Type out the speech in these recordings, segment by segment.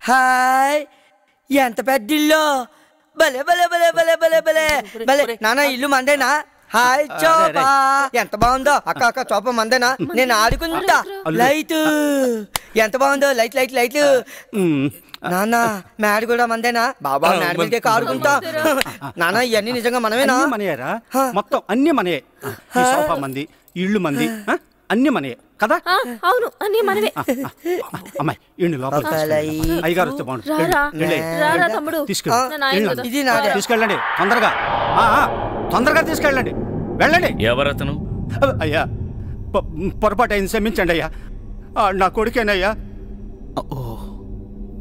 Hi ఎంత పెద్ద ఇల్లు భలే భలే భలే భలే భలే భలే భలే నాన్న ఇల్లు మందేనా హాయ్ చోపా ఎంత బాగుందో అక్క అక్క చోప మందేనా నేను ఆడుకుంటా లైట్ ఎంత బాగుందో లైట్ లైట్ లైట్ నాన్న మ్యాడ్ కూడా మందేనా బాబా మ్యాడ్ మీదే ఆడుకుంటా నాన్న ఇవన్నీ నిజంగా మనమేనా మనయేరా మొత్తం అన్ని మనయే సోఫా మంది ఇళ్ళు మంది అన్ని మనయే కదా అవును అన్ని మనమే అమ్మాయి ఇండి లోపల అయ్యగారు వస్తే బాగుంటుంది తీసుకెళ్ళండి తొందరగా తొందరగా తీసుకెళ్ళండి వెళ్ళండి ఎవరతను అయ్యా పొరపాటు అయింది క్షమించండి అయ్యా నా కొడుకేనయ్యా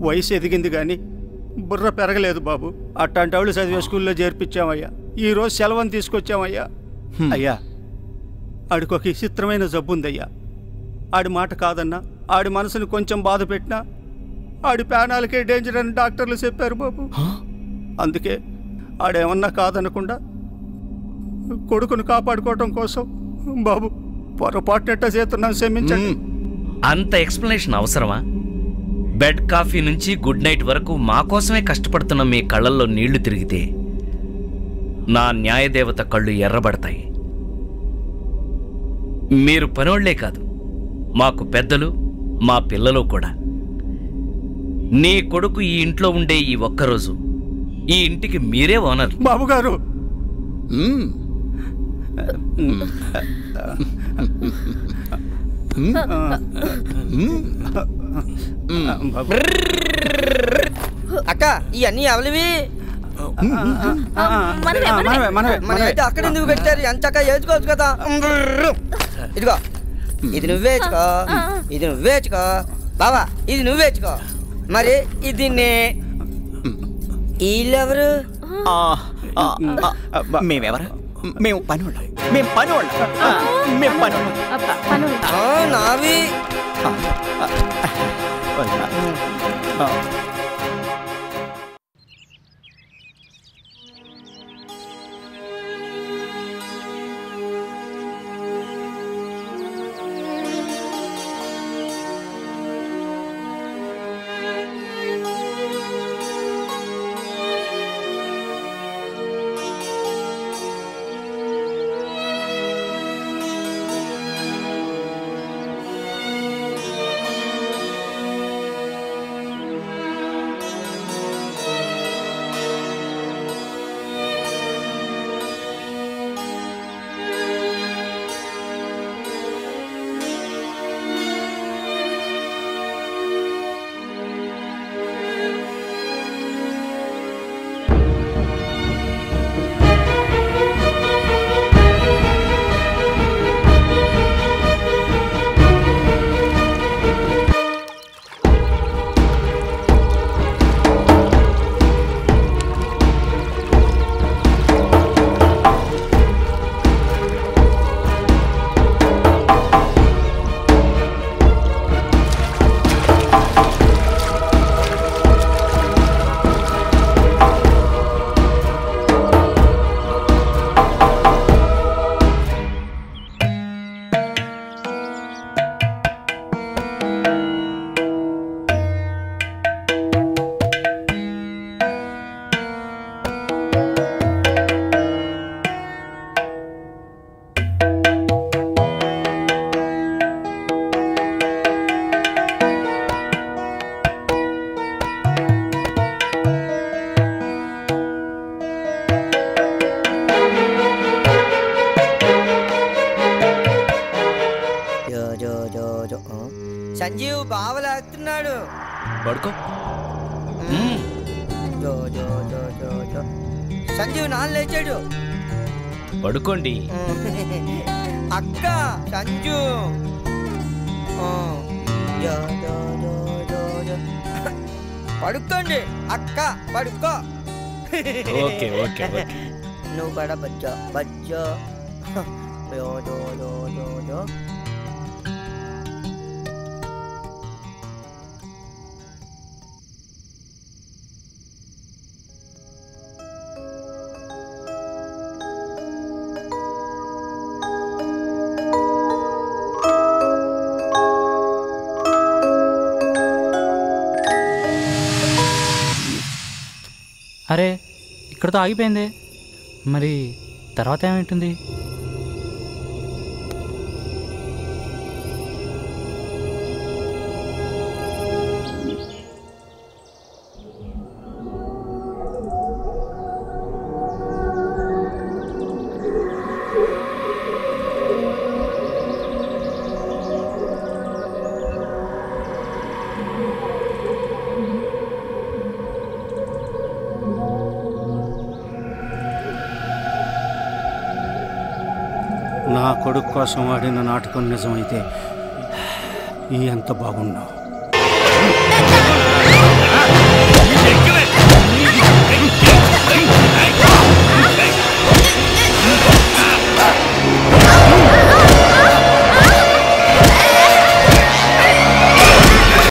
వయసు ఎదిగింది కానీ బుర్ర పెరగలేదు బాబు అట్లాంటి వాళ్ళు చదివే స్కూల్లో చేర్పించామయ్యా ఈరోజు సెలవుని తీసుకొచ్చామయ్యా అయ్యా ఆడికి ఒక విచిత్రమైన జబ్బు ఉందయ్యా ఆడి మాట కాదన్నా ఆడి మనసుని కొంచెం బాధ పెట్టినా ఆడి ప్రాణాలకే డేంజర్ అని డాక్టర్లు చెప్పారు బాబు అందుకే ఆడేమన్నా కాదనకుండా కొడుకును కాపాడుకోవటం కోసం బాబు పొరపాటునట్ట చేస్తున్నాను క్షమించండి అంత ఎక్స్ప్లెనేషన్ అవసరమా బెడ్ కాఫీ నుంచి గుడ్ నైట్ వరకు మా కోసమే కష్టపడుతున్న మీ కళ్ళల్లో నీళ్లు తిరిగితే నా న్యాయదేవత కళ్ళు ఎర్రబడతాయి. మీరు పనోళ్లే కాదు మాకు పెద్దలు మా పిల్లలు కూడా. నీ కొడుకు ఈ ఇంట్లో ఉండే ఈ ఒక్కరోజు ఈ ఇంటికి మీరే ఓనర్. బాబుగారు అక్క ఇవన్నీ ఎవరివి? మనమైతే అక్కడ ఎందుకు పెట్టారు? ఎంచక్క వేసుకోవచ్చు కదా. ఇదిగో ఇది నువ్వేచుకో, ఇది నువ్వేచుకో బాబా, ఇది నువ్వేచుకో. మరి ఇది వీళ్ళెవరు? మేమెవరు? మేము పనులు, మేము పనులు, మేము పనులు. నావి సంజీవ్ బావలాగుతున్నాడు. పడుకో. సంజీవ్ నాన్న లేచాడు. పడుకోండి. అక్క సంజు పడుకోండి. అక్క పడుకో. Okay okay okay. నువ్వు కూడా బజ్జో బజ్జో. అరే ఇక్కడతో ఆగిపోయింది, మరి తర్వాత ఏమైంటుంది? నా కొడుకు కోసం ఆడిన నాటకం నిజమైతే ఎంత బాగుండో. Hey!